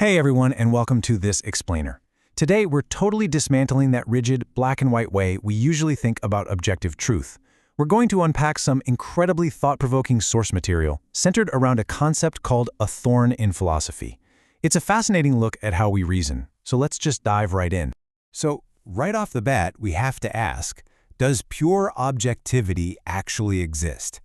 Hey everyone, and welcome to This Explainer. Today, we're totally dismantling that rigid, black and white way we usually think about objective truth. We're going to unpack some incredibly thought-provoking source material centered around a concept called a thorn in philosophy. It's a fascinating look at how we reason, so let's just dive right in. So, right off the bat, we have to ask, does pure objectivity actually exist?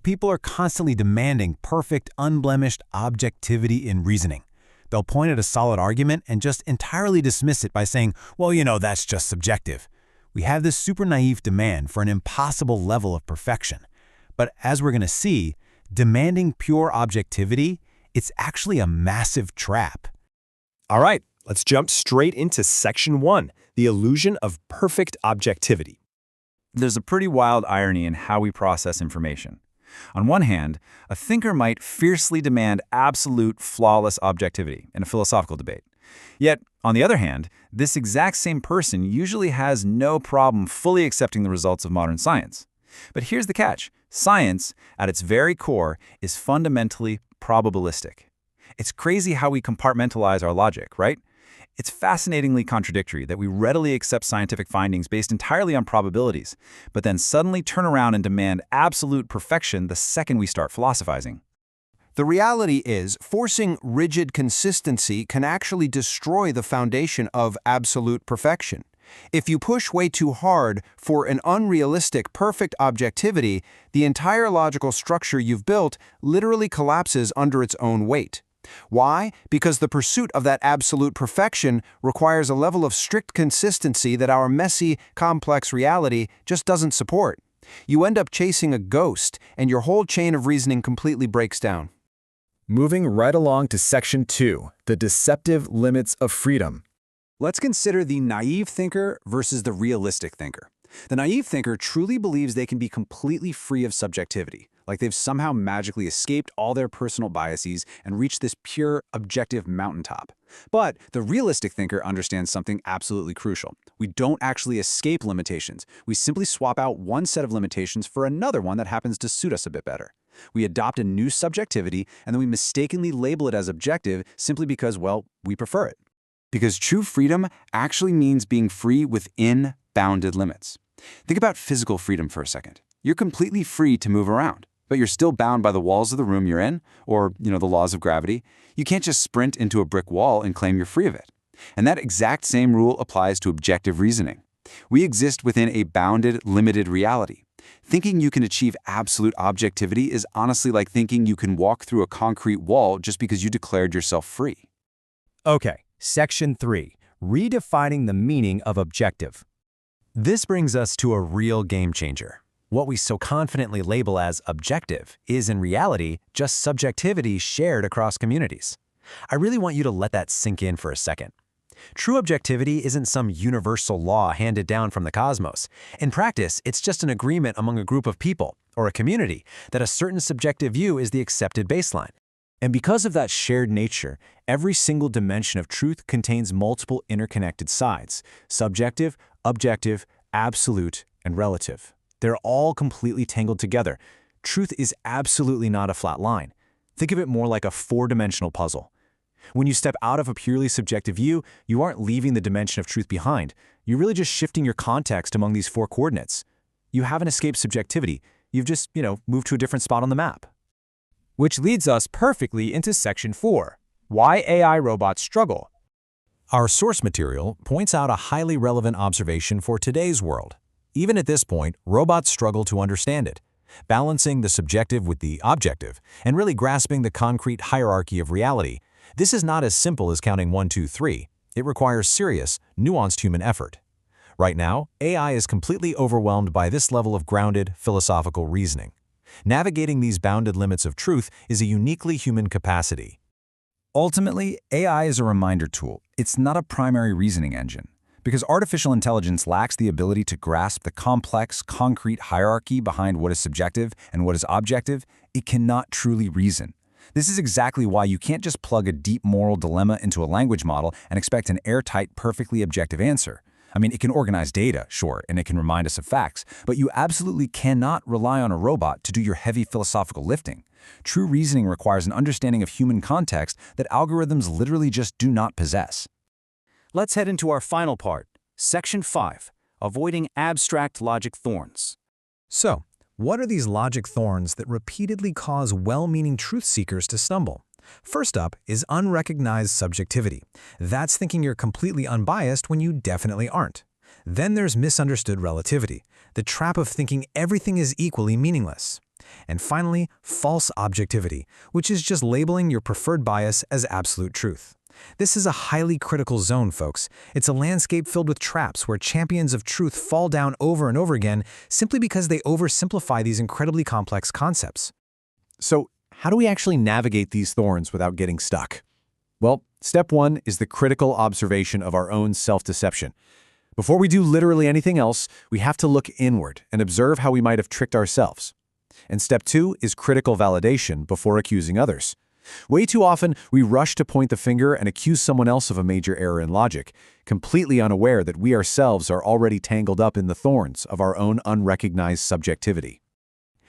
People are constantly demanding perfect, unblemished objectivity in reasoning. They'll point at a solid argument and just entirely dismiss it by saying, well, that's just subjective. We have this super naive demand for an impossible level of perfection. But as we're going to see, demanding pure objectivity, it's actually a massive trap. All right, let's jump straight into Section 1, the illusion of perfect objectivity. There's a pretty wild irony in how we process information. On one hand, a thinker might fiercely demand absolute, flawless objectivity in a philosophical debate. Yet, on the other hand, this exact same person usually has no problem fully accepting the results of modern science. But here's the catch. Science, at its very core, is fundamentally probabilistic. It's crazy how we compartmentalize our logic, right? It's fascinatingly contradictory that we readily accept scientific findings based entirely on probabilities, but then suddenly turn around and demand absolute perfection the second we start philosophizing. The reality is, forcing rigid consistency can actually destroy the foundation of absolute perfection. If you push way too hard for an unrealistic, perfect objectivity, the entire logical structure you've built literally collapses under its own weight. Why? Because the pursuit of that absolute perfection requires a level of strict consistency that our messy, complex reality just doesn't support. You end up chasing a ghost, and your whole chain of reasoning completely breaks down. Moving right along to Section 2, the deceptive limits of freedom. Let's consider the naive thinker versus the realistic thinker. The naive thinker truly believes they can be completely free of subjectivity, like they've somehow magically escaped all their personal biases and reached this pure, objective mountaintop. But the realistic thinker understands something absolutely crucial. We don't actually escape limitations. We simply swap out one set of limitations for another one that happens to suit us a bit better. We adopt a new subjectivity, and then we mistakenly label it as objective simply because, well, we prefer it. Because true freedom actually means being free within bounded limits. Think about physical freedom for a second. You're completely free to move around, but you're still bound by the walls of the room you're in, or, the laws of gravity. You can't just sprint into a brick wall and claim you're free of it. And that exact same rule applies to objective reasoning. We exist within a bounded, limited reality. Thinking you can achieve absolute objectivity is honestly like thinking you can walk through a concrete wall just because you declared yourself free. Okay, Section 3, redefining the meaning of objective. This brings us to a real game changer. What we so confidently label as objective is in reality just subjectivity shared across communities. I really want you to let that sink in for a second. True objectivity isn't some universal law handed down from the cosmos. In practice, it's just an agreement among a group of people, or a community, that a certain subjective view is the accepted baseline. And because of that shared nature, every single dimension of truth contains multiple interconnected sides: subjective, objective, absolute, and relative. They're all completely tangled together. Truth is absolutely not a flat line. Think of it more like a four-dimensional puzzle. When you step out of a purely subjective view, you aren't leaving the dimension of truth behind. You're really just shifting your context among these four coordinates. You haven't escaped subjectivity. You've just, moved to a different spot on the map. Which leads us perfectly into Section 4, why AI robots struggle. Our source material points out a highly relevant observation for today's world. Even at this point, robots struggle to understand it, balancing the subjective with the objective, and really grasping the concrete hierarchy of reality. This is not as simple as counting 1, 2, 3. It requires serious, nuanced human effort. Right now, AI is completely overwhelmed by this level of grounded, philosophical reasoning. Navigating these bounded limits of truth is a uniquely human capacity. Ultimately, AI is a reminder tool. It's not a primary reasoning engine. Because artificial intelligence lacks the ability to grasp the complex, concrete hierarchy behind what is subjective and what is objective, it cannot truly reason. This is exactly why you can't just plug a deep moral dilemma into a language model and expect an airtight, perfectly objective answer. I mean, it can organize data, sure, and it can remind us of facts, but you absolutely cannot rely on a robot to do your heavy philosophical lifting. True reasoning requires an understanding of human context that algorithms literally just do not possess. Let's head into our final part, Section 5, Avoiding Abstract Logic Thorns. So, what are these logic thorns that repeatedly cause well-meaning truth seekers to stumble? First up is unrecognized subjectivity. That's thinking you're completely unbiased when you definitely aren't. Then there's misunderstood relativity, the trap of thinking everything is equally meaningless. And finally, false objectivity, which is just labeling your preferred bias as absolute truth. This is a highly critical zone, folks. It's a landscape filled with traps where champions of truth fall down over and over again simply because they oversimplify these incredibly complex concepts. So, how do we actually navigate these thorns without getting stuck? Well, step 1 is the critical observation of our own self-deception. Before we do literally anything else, we have to look inward and observe how we might have tricked ourselves. And step 2 is critical validation before accusing others. Way too often, we rush to point the finger and accuse someone else of a major error in logic, completely unaware that we ourselves are already tangled up in the thorns of our own unrecognized subjectivity.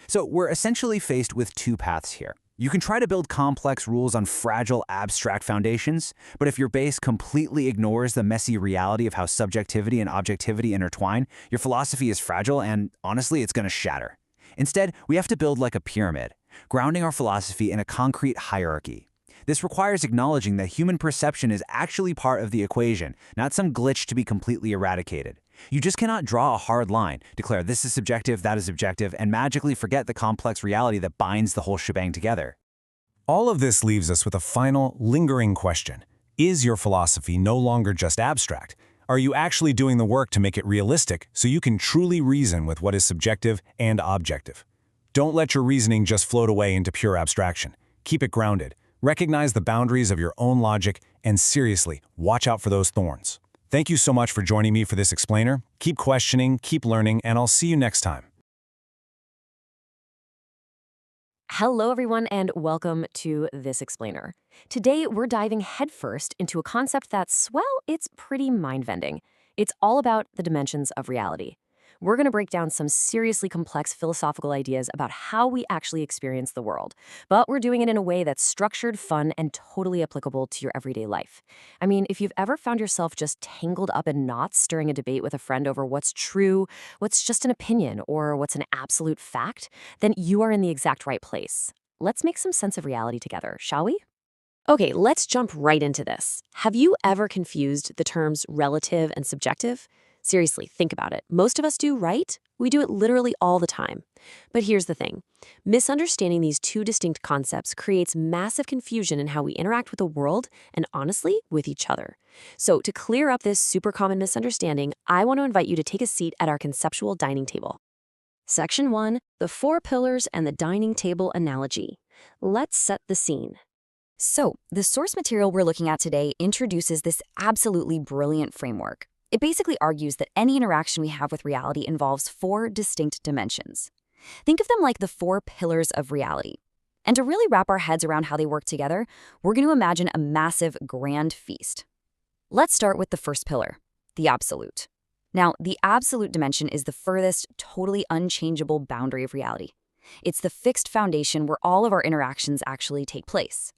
So we're essentially faced with two paths here. You can try to build complex rules on fragile, abstract foundations, but if your base completely ignores the messy reality of how subjectivity and objectivity intertwine, your philosophy is fragile and, honestly, it's going to shatter. Instead, we have to build like a pyramid, grounding our philosophy in a concrete hierarchy. This requires acknowledging that human perception is actually part of the equation, not some glitch to be completely eradicated. You just cannot draw a hard line, declare this is subjective, that is objective, and magically forget the complex reality that binds the whole shebang together. All of this leaves us with a final, lingering question. Is your philosophy no longer just abstract? Are you actually doing the work to make it realistic so you can truly reason with what is subjective and objective? Don't let your reasoning just float away into pure abstraction. Keep it grounded. Recognize the boundaries of your own logic, and seriously, watch out for those thorns. Thank you so much for joining me for this explainer. Keep questioning, keep learning, and I'll see you next time. Hello, everyone, and welcome to This Explainer. Today, we're diving headfirst into a concept that's, well, it's pretty mind-bending. It's all about the dimensions of reality. We're going to break down some seriously complex philosophical ideas about how we actually experience the world, but we're doing it in a way that's structured, fun, and totally applicable to your everyday life. I mean, if you've ever found yourself just tangled up in knots during a debate with a friend over what's true, what's just an opinion, or what's an absolute fact, then you are in the exact right place. Let's make some sense of reality together, shall we? Okay, let's jump right into this. Have you ever confused the terms relative and subjective? Seriously, think about it. Most of us do, right? We do it literally all the time. But here's the thing. Misunderstanding these two distinct concepts creates massive confusion in how we interact with the world and, honestly, with each other. So to clear up this super common misunderstanding, I want to invite you to take a seat at our conceptual dining table. Section 1, the 4 pillars and the dining table analogy. Let's set the scene. So, the source material we're looking at today introduces this absolutely brilliant framework. It basically argues that any interaction we have with reality involves 4 distinct dimensions. Think of them like the 4 pillars of reality. And to really wrap our heads around how they work together, we're going to imagine a massive, grand feast. Let's start with the first pillar, the absolute. Now, the absolute dimension is the furthest, totally unchangeable boundary of reality. It's the fixed foundation where all of our interactions actually take place.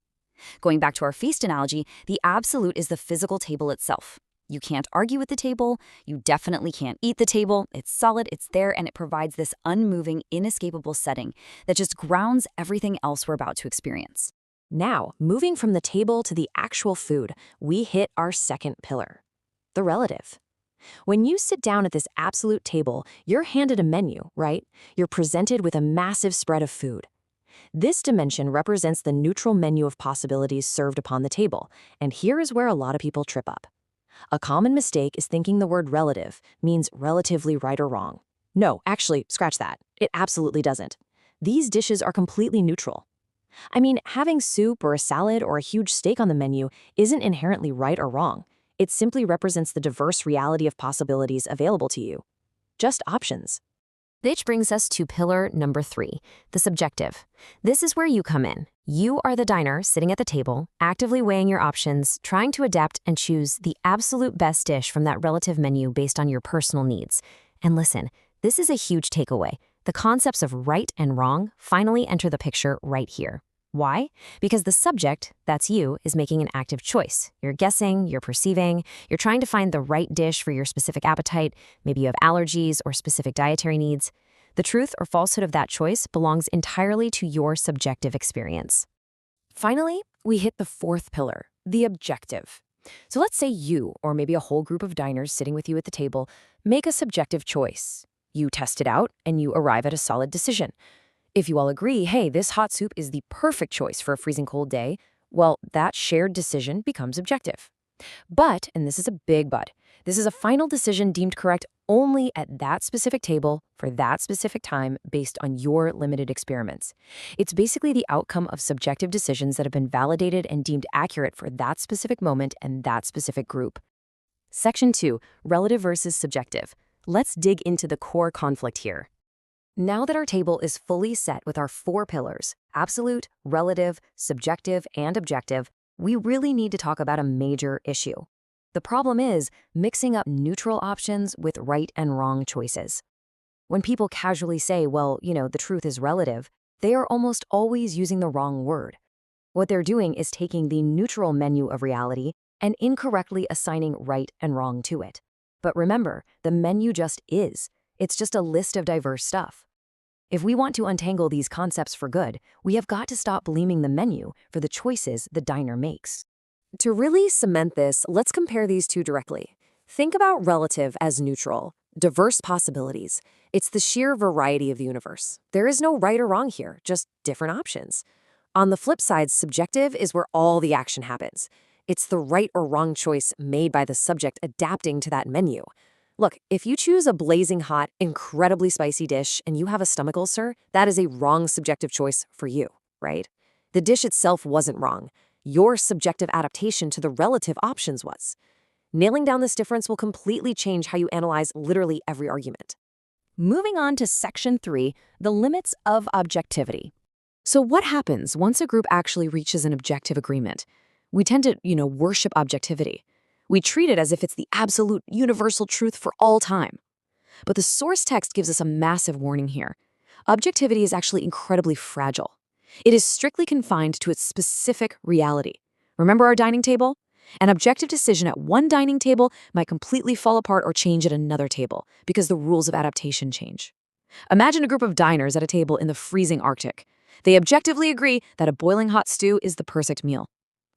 Going back to our feast analogy, the absolute is the physical table itself. You can't argue with the table, you definitely can't eat the table, it's solid, it's there, and it provides this unmoving, inescapable setting that just grounds everything else we're about to experience. Now, moving from the table to the actual food, we hit our second pillar, the relative. When you sit down at this absolute table, you're handed a menu, right? You're presented with a massive spread of food. This dimension represents the neutral menu of possibilities served upon the table, and here is where a lot of people trip up. A common mistake is thinking the word relative means relatively right or wrong. No, actually, scratch that. It absolutely doesn't. These dishes are completely neutral. I mean, having soup or a salad or a huge steak on the menu isn't inherently right or wrong. It simply represents the diverse reality of possibilities available to you. Just options. Which brings us to pillar number 3, the subjective. This is where you come in. You are the diner sitting at the table, actively weighing your options, trying to adapt and choose the absolute best dish from that relative menu based on your personal needs. And listen, this is a huge takeaway. The concepts of right and wrong finally enter the picture right here. Why? Because the subject, that's you, is making an active choice. You're guessing, you're perceiving, you're trying to find the right dish for your specific appetite. Maybe you have allergies or specific dietary needs. The truth or falsehood of that choice belongs entirely to your subjective experience. Finally, we hit the fourth pillar, the objective. So let's say you, or maybe a whole group of diners sitting with you at the table, make a subjective choice. You test it out, and you arrive at a solid decision. If you all agree, hey, this hot soup is the perfect choice for a freezing cold day, well, that shared decision becomes objective. But, and this is a big but, this is a final decision deemed correct only at that specific table for that specific time based on your limited experiments. It's basically the outcome of subjective decisions that have been validated and deemed accurate for that specific moment and that specific group. Section 2, relative versus subjective. Let's dig into the core conflict here. Now that our table is fully set with our 4 pillars, absolute, relative, subjective, and objective, we really need to talk about a major issue. The problem is mixing up neutral options with right and wrong choices. When people casually say, well, the truth is relative, they are almost always using the wrong word. What they're doing is taking the neutral menu of reality and incorrectly assigning right and wrong to it. But remember, the menu just is. It's just a list of diverse stuff. If we want to untangle these concepts for good, we have got to stop blaming the menu for the choices the diner makes. To really cement this, let's compare these two directly. Think about relative as neutral, diverse possibilities. It's the sheer variety of the universe. There is no right or wrong here, just different options. On the flip side, subjective is where all the action happens. It's the right or wrong choice made by the subject adapting to that menu. Look, if you choose a blazing hot, incredibly spicy dish and you have a stomach ulcer, that is a wrong subjective choice for you, right? The dish itself wasn't wrong. Your subjective adaptation to the relative options was. Nailing down this difference will completely change how you analyze literally every argument. Moving on to Section 3, the limits of objectivity. So what happens once a group actually reaches an objective agreement? We tend to, worship objectivity. We treat it as if it's the absolute universal truth for all time. But the source text gives us a massive warning here. Objectivity is actually incredibly fragile. It is strictly confined to its specific reality. Remember our dining table? An objective decision at one dining table might completely fall apart or change at another table because the rules of adaptation change. Imagine a group of diners at a table in the freezing Arctic. They objectively agree that a boiling hot stew is the perfect meal.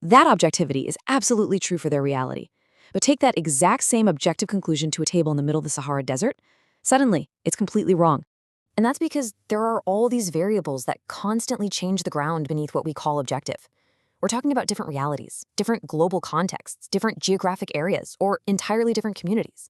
That objectivity is absolutely true for their reality. But take that exact same objective conclusion to a table in the middle of the Sahara Desert. Suddenly, it's completely wrong. And that's because there are all these variables that constantly change the ground beneath what we call objective. We're talking about different realities, different global contexts, different geographic areas, or entirely different communities.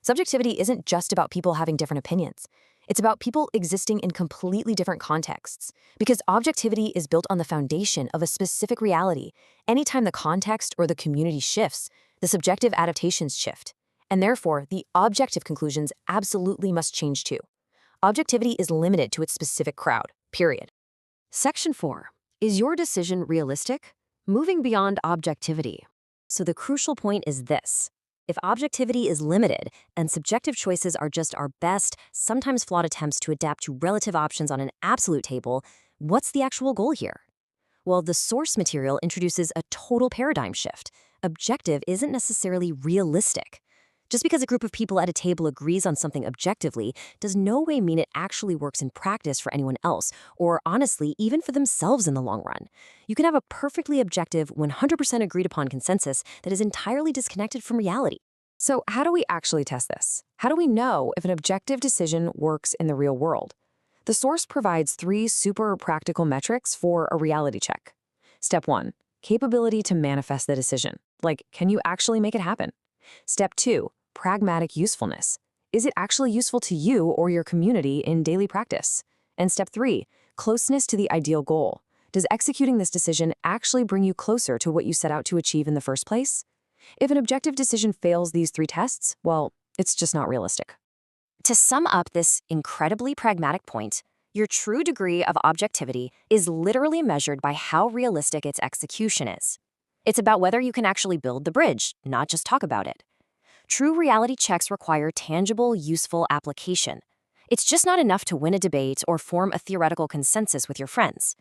Subjectivity isn't just about people having different opinions. It's about people existing in completely different contexts. Because objectivity is built on the foundation of a specific reality. Anytime the context or the community shifts, the subjective adaptations shift. And therefore, the objective conclusions absolutely must change too. Objectivity is limited to its specific crowd, period. Section 4. Is your decision realistic? Moving beyond objectivity. So the crucial point is this. If objectivity is limited and subjective choices are just our best, sometimes flawed attempts to adapt to relative options on an absolute table, what's the actual goal here? Well, the source material introduces a total paradigm shift. Objective isn't necessarily realistic. Just because a group of people at a table agrees on something objectively does no way mean it actually works in practice for anyone else, or honestly, even for themselves in the long run. You can have a perfectly objective, 100% agreed upon consensus that is entirely disconnected from reality. So how do we actually test this? How do we know if an objective decision works in the real world? The source provides 3 super practical metrics for a reality check. Step 1, capability to manifest the decision. Like, can you actually make it happen? Step 2, pragmatic usefulness. Is it actually useful to you or your community in daily practice? And step 3, closeness to the ideal goal. Does executing this decision actually bring you closer to what you set out to achieve in the first place? If an objective decision fails these 3 tests, well, it's just not realistic. To sum up this incredibly pragmatic point, your true degree of objectivity is literally measured by how realistic its execution is. It's about whether you can actually build the bridge, not just talk about it. True reality checks require tangible, useful application. It's just not enough to win a debate or form a theoretical consensus with your friends.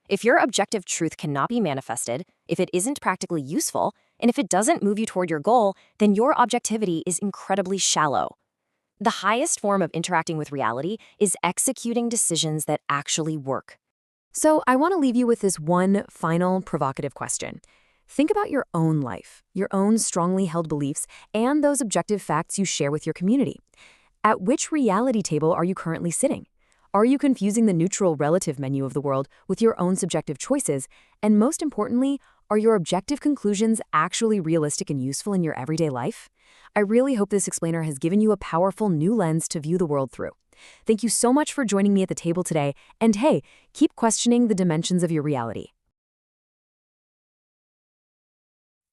If your objective truth cannot be manifested, if it isn't practically useful, and if it doesn't move you toward your goal, then your objectivity is incredibly shallow. The highest form of interacting with reality is executing decisions that actually work. So I want to leave you with this one final provocative question. Think about your own life, your own strongly held beliefs, and those objective facts you share with your community. At which reality table are you currently sitting? Are you confusing the neutral relative menu of the world with your own subjective choices? And most importantly, are your objective conclusions actually realistic and useful in your everyday life? I really hope this explainer has given you a powerful new lens to view the world through. Thank you so much for joining me at the table today, and hey, keep questioning the dimensions of your reality.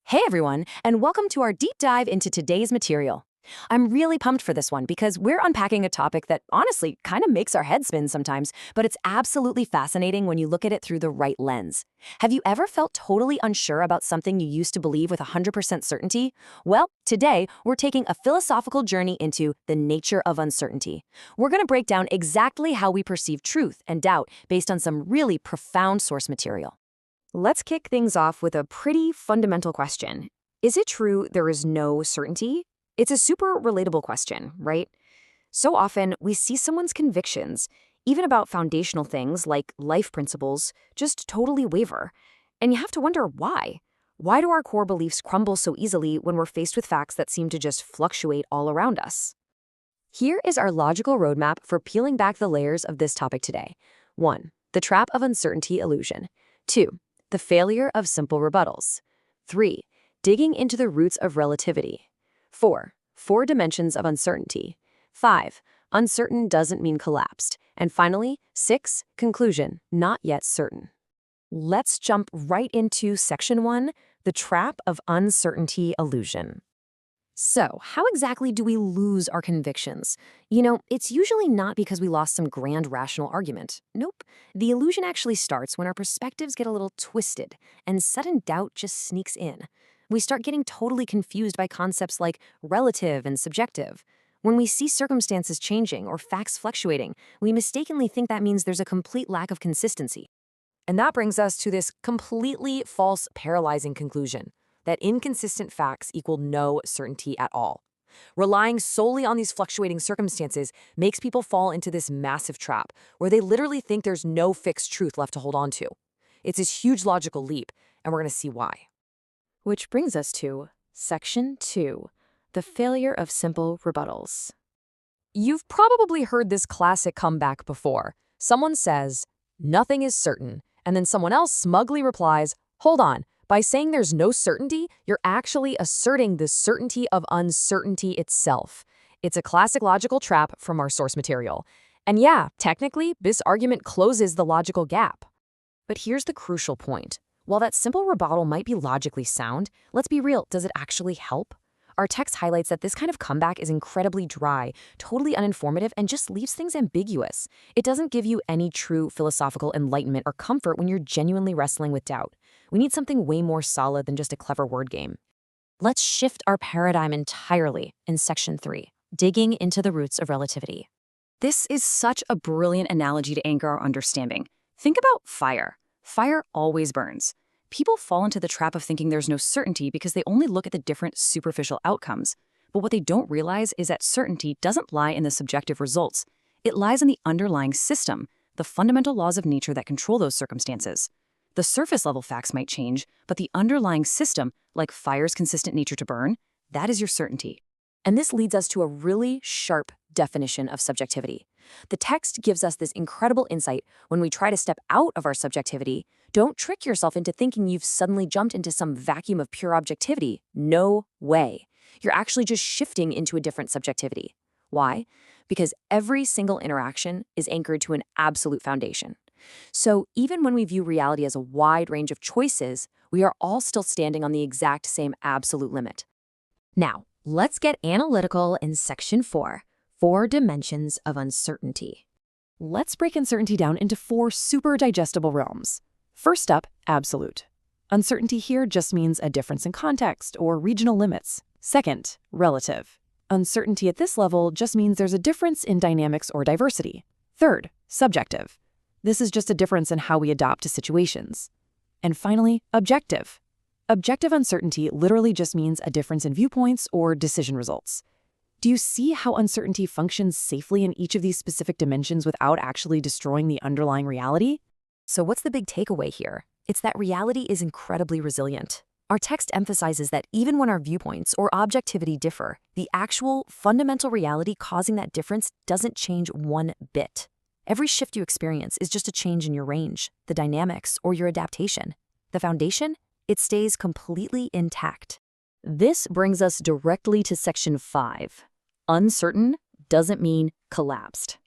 Hey everyone, and welcome to our deep dive into today's material. I'm really pumped for this one because we're unpacking a topic that honestly kind of makes our head spin sometimes, but it's absolutely fascinating when you look at it through the right lens. Have you ever felt totally unsure about something you used to believe with 100% certainty? Well, today we're taking a philosophical journey into the nature of uncertainty. We're going to break down exactly how we perceive truth and doubt based on some really profound source material. Let's kick things off with a pretty fundamental question. Is it true there is no certainty? It's a super relatable question, right? So often, we see someone's convictions, even about foundational things like life principles, just totally waver. And you have to wonder why. Why do our core beliefs crumble so easily when we're faced with facts that seem to just fluctuate all around us? Here is our logical roadmap for peeling back the layers of this topic today. 1. The trap of uncertainty illusion. 2. The failure of simple rebuttals. 3. Digging into the roots of relativity. 4. 4 dimensions of uncertainty. 5. Uncertain doesn't mean collapsed. And finally, 6. Conclusion, not yet certain. Let's jump right into Section 1, the trap of uncertainty illusion. So, how exactly do we lose our convictions? It's usually not because we lost some grand rational argument. Nope. The illusion actually starts when our perspectives get a little twisted, and sudden doubt just sneaks in. We start getting totally confused by concepts like relative and subjective. When we see circumstances changing or facts fluctuating, we mistakenly think that means there's a complete lack of consistency. And that brings us to this completely false, paralyzing conclusion that inconsistent facts equal no certainty at all. Relying solely on these fluctuating circumstances makes people fall into this massive trap where they literally think there's no fixed truth left to hold on to. It's this huge logical leap, and we're going to see why. Which brings us to Section 2, the failure of simple rebuttals. You've probably heard this classic comeback before. Someone says, "Nothing is certain," and then someone else smugly replies, "Hold on, by saying there's no certainty, you're actually asserting the certainty of uncertainty itself." It's a classic logical trap from our source material. And yeah, technically, this argument closes the logical gap. But here's the crucial point. While that simple rebuttal might be logically sound, let's be real, does it actually help? Our text highlights that this kind of comeback is incredibly dry, totally uninformative, and just leaves things ambiguous. It doesn't give you any true philosophical enlightenment or comfort when you're genuinely wrestling with doubt. We need something way more solid than just a clever word game. Let's shift our paradigm entirely in Section 3, digging into the roots of relativity. This is such a brilliant analogy to anchor our understanding. Think about fire. Fire always burns. People fall into the trap of thinking there's no certainty because they only look at the different superficial outcomes. But what they don't realize is that certainty doesn't lie in the subjective results. It lies in the underlying system, the fundamental laws of nature that control those circumstances. The surface-level facts might change, but the underlying system, like fire's consistent nature to burn, that is your certainty. And this leads us to a really sharp definition of subjectivity. The text gives us this incredible insight when we try to step out of our subjectivity. Don't trick yourself into thinking you've suddenly jumped into some vacuum of pure objectivity. No way. You're actually just shifting into a different subjectivity. Why? Because every single interaction is anchored to an absolute foundation. So even when we view reality as a wide range of choices, we are all still standing on the exact same absolute limit. Now, let's get analytical in Section 4, 4 dimensions of uncertainty. Let's break uncertainty down into 4 super digestible realms. First up, absolute. Uncertainty here just means a difference in context or regional limits. Second, relative. Uncertainty at this level just means there's a difference in dynamics or diversity. Third, subjective. This is just a difference in how we adapt to situations. And finally, objective. Objective uncertainty literally just means a difference in viewpoints or decision results. Do you see how uncertainty functions safely in each of these specific dimensions without actually destroying the underlying reality? So what's the big takeaway here? It's that reality is incredibly resilient. Our text emphasizes that even when our viewpoints or objectivity differ, the actual, fundamental reality causing that difference doesn't change one bit. Every shift you experience is just a change in your range, the dynamics, or your adaptation. The foundation? It stays completely intact. This brings us directly to Section 5. Uncertain doesn't mean collapsed.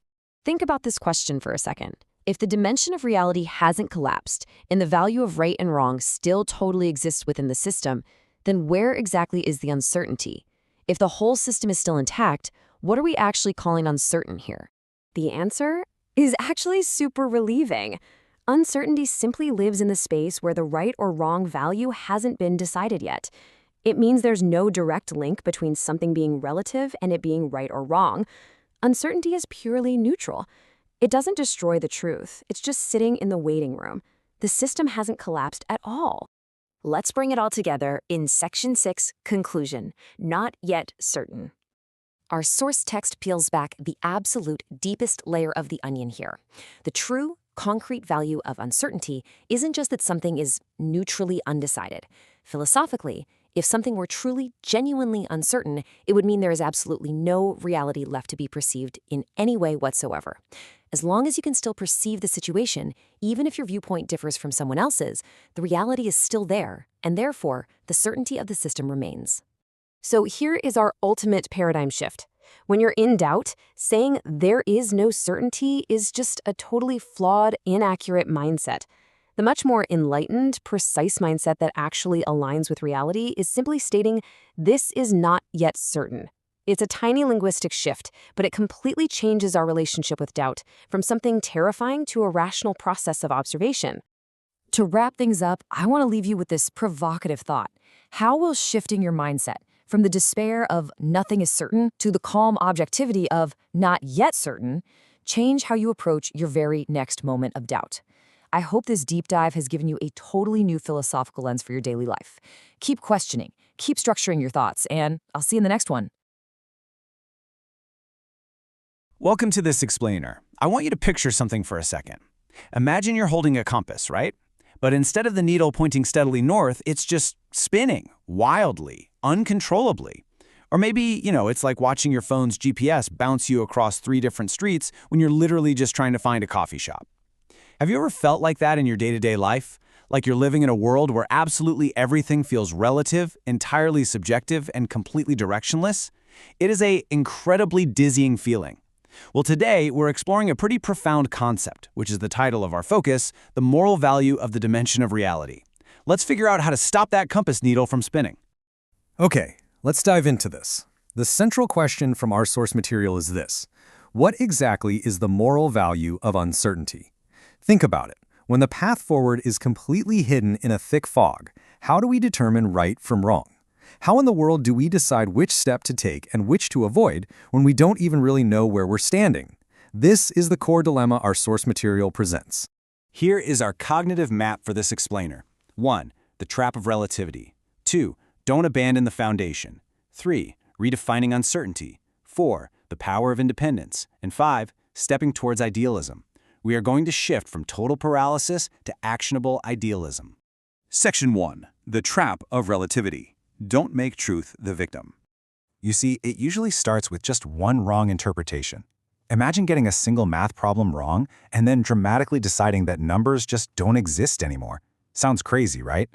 Think about this question for a second. If the dimension of reality hasn't collapsed and the value of right and wrong still totally exists within the system, then where exactly is the uncertainty? If the whole system is still intact, what are we actually calling uncertain here? The answer is actually super relieving. Uncertainty simply lives in the space where the right or wrong value hasn't been decided yet. It means there's no direct link between something being relative and it being right or wrong. Uncertainty is purely neutral. It doesn't destroy the truth. It's just sitting in the waiting room. The system hasn't collapsed at all. Let's bring it all together in Section 6, Conclusion, Not Yet Certain. Our source text peels back the absolute deepest layer of the onion here. The true, concrete value of uncertainty isn't just that something is neutrally undecided. Philosophically, if something were truly, genuinely uncertain, it would mean there is absolutely no reality left to be perceived in any way whatsoever. As long as you can still perceive the situation, even if your viewpoint differs from someone else's, the reality is still there, and therefore, the certainty of the system remains. So here is our ultimate paradigm shift. When you're in doubt, saying there is no certainty is just a totally flawed, inaccurate mindset. The much more enlightened, precise mindset that actually aligns with reality is simply stating, this is not yet certain. It's a tiny linguistic shift, but it completely changes our relationship with doubt, from something terrifying to a rational process of observation. To wrap things up, I want to leave you with this provocative thought. How will shifting your mindset from the despair of nothing is certain to the calm objectivity of not yet certain change how you approach your very next moment of doubt? I hope this deep dive has given you a totally new philosophical lens for your daily life. Keep questioning, keep structuring your thoughts, and I'll see you in the next one. Welcome to This Explainer. I want you to picture something for a second. Imagine you're holding a compass, right? But instead of the needle pointing steadily north, it's just spinning wildly, uncontrollably. Or maybe, it's like watching your phone's GPS bounce you across 3 different streets when you're literally just trying to find a coffee shop. Have you ever felt like that in your day-to-day life? Like you're living in a world where absolutely everything feels relative, entirely subjective, and completely directionless? It is an incredibly dizzying feeling. Well, today, we're exploring a pretty profound concept, which is the title of our focus, the moral value of the dimension of reality. Let's figure out how to stop that compass needle from spinning. Okay, let's dive into this. The central question from our source material is this: what exactly is the moral value of uncertainty? Think about it. When the path forward is completely hidden in a thick fog, how do we determine right from wrong? How in the world do we decide which step to take and which to avoid when we don't even really know where we're standing? This is the core dilemma our source material presents. Here is our cognitive map for this explainer. 1. The trap of relativity. 2. Don't abandon the foundation. 3. Redefining uncertainty. 4. The power of independence. And 5. Stepping towards idealism. We are going to shift from total paralysis to actionable idealism. Section 1. The Trap of Relativity. Don't make truth the victim. You see, it usually starts with just one wrong interpretation. Imagine getting a single math problem wrong and then dramatically deciding that numbers just don't exist anymore. Sounds crazy, right?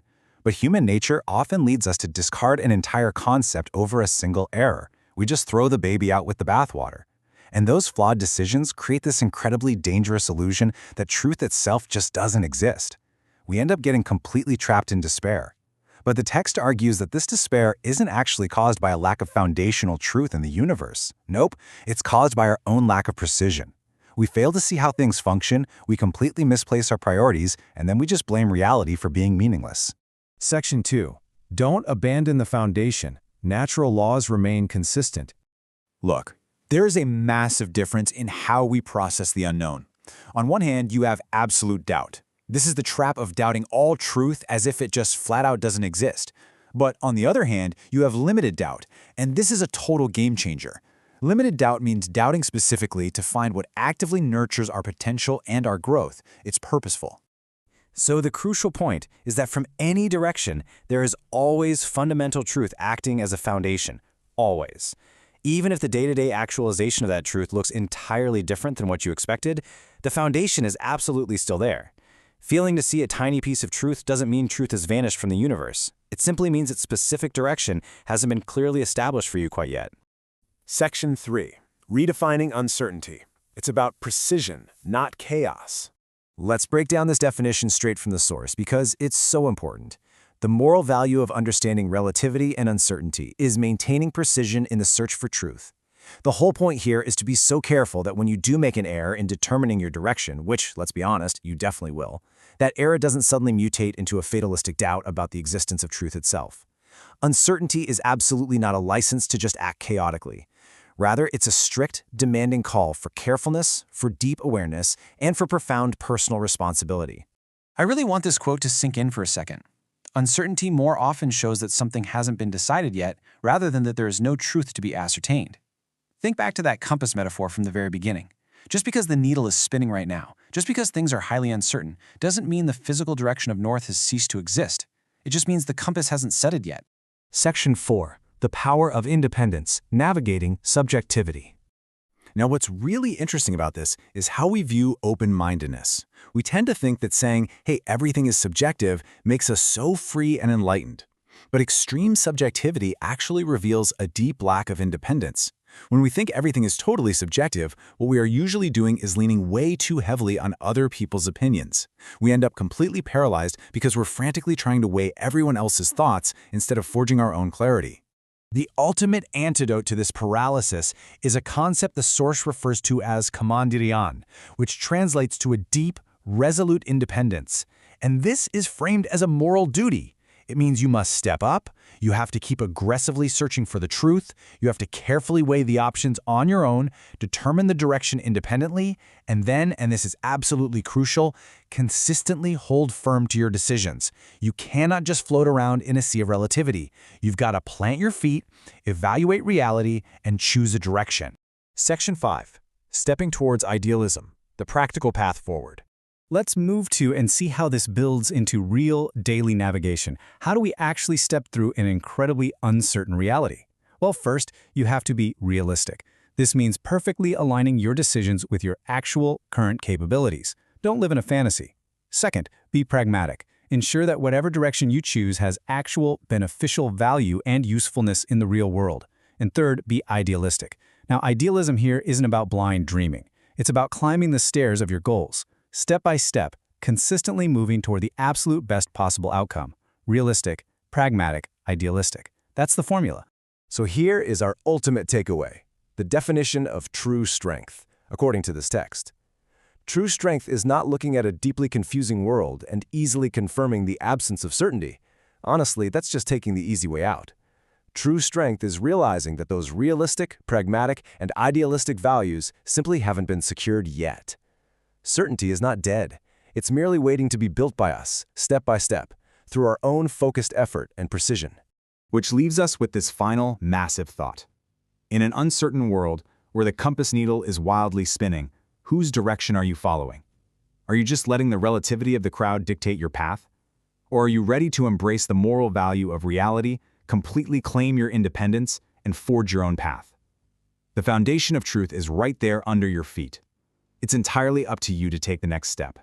But human nature often leads us to discard an entire concept over a single error. We just throw the baby out with the bathwater. And those flawed decisions create this incredibly dangerous illusion that truth itself just doesn't exist. We end up getting completely trapped in despair. But the text argues that this despair isn't actually caused by a lack of foundational truth in the universe. Nope, it's caused by our own lack of precision. We fail to see how things function, we completely misplace our priorities, and then we just blame reality for being meaningless. Section 2. Don't abandon the foundation. Natural laws remain consistent. Look, there is a massive difference in how we process the unknown. On one hand, you have absolute doubt. This is the trap of doubting all truth as if it just flat out doesn't exist. But on the other hand, you have limited doubt, and this is a total game changer. Limited doubt means doubting specifically to find what actively nurtures our potential and our growth. It's purposeful. So the crucial point is that from any direction, there is always fundamental truth acting as a foundation. Always. Even if the day-to-day actualization of that truth looks entirely different than what you expected, the foundation is absolutely still there. Failing to see a tiny piece of truth doesn't mean truth has vanished from the universe. It simply means its specific direction hasn't been clearly established for you quite yet. Section 3. Redefining uncertainty. It's about precision, not chaos. Let's break down this definition straight from the source because it's so important. The moral value of understanding relativity and uncertainty is maintaining precision in the search for truth. The whole point here is to be so careful that when you do make an error in determining your direction, which, let's be honest, you definitely will, that error doesn't suddenly mutate into a fatalistic doubt about the existence of truth itself. Uncertainty is absolutely not a license to just act chaotically. Rather, it's a strict, demanding call for carefulness, for deep awareness, and for profound personal responsibility. I really want this quote to sink in for a second. Uncertainty more often shows that something hasn't been decided yet, rather than that there is no truth to be ascertained. Think back to that compass metaphor from the very beginning. Just because the needle is spinning right now, just because things are highly uncertain, doesn't mean the physical direction of north has ceased to exist. It just means the compass hasn't set it yet. Section 4. The power of independence, navigating subjectivity. Now, what's really interesting about this is how we view open-mindedness. We tend to think that saying, hey, everything is subjective, makes us so free and enlightened. But extreme subjectivity actually reveals a deep lack of independence. When we think everything is totally subjective, what we are usually doing is leaning way too heavily on other people's opinions. We end up completely paralyzed because we're frantically trying to weigh everyone else's thoughts instead of forging our own clarity. The ultimate antidote to this paralysis is a concept the source refers to as kamandirian, which translates to a deep, resolute independence. And this is framed as a moral duty. It means you must step up, you have to keep aggressively searching for the truth, you have to carefully weigh the options on your own, determine the direction independently, and then, and this is absolutely crucial, consistently hold firm to your decisions. You cannot just float around in a sea of relativity. You've got to plant your feet, evaluate reality, and choose a direction. Section 5. Stepping towards idealism, the practical path forward. Let's move to and see how this builds into real daily navigation. How do we actually step through an incredibly uncertain reality? Well, first, you have to be realistic. This means perfectly aligning your decisions with your actual current capabilities. Don't live in a fantasy. Second, be pragmatic. Ensure that whatever direction you choose has actual beneficial value and usefulness in the real world. And third, be idealistic. Now, idealism here isn't about blind dreaming. It's about climbing the stairs of your goals. Step by step, consistently moving toward the absolute best possible outcome. Realistic, pragmatic, idealistic. That's the formula. So here is our ultimate takeaway, the definition of true strength, according to this text. True strength is not looking at a deeply confusing world and easily confirming the absence of certainty. Honestly, that's just taking the easy way out. True strength is realizing that those realistic, pragmatic, and idealistic values simply haven't been secured yet. Certainty is not dead. It's merely waiting to be built by us, step by step, through our own focused effort and precision. Which leaves us with this final, massive thought. In an uncertain world, where the compass needle is wildly spinning, whose direction are you following? Are you just letting the relativity of the crowd dictate your path? Or are you ready to embrace the moral value of reality, completely claim your independence, and forge your own path? The foundation of truth is right there under your feet. It's entirely up to you to take the next step.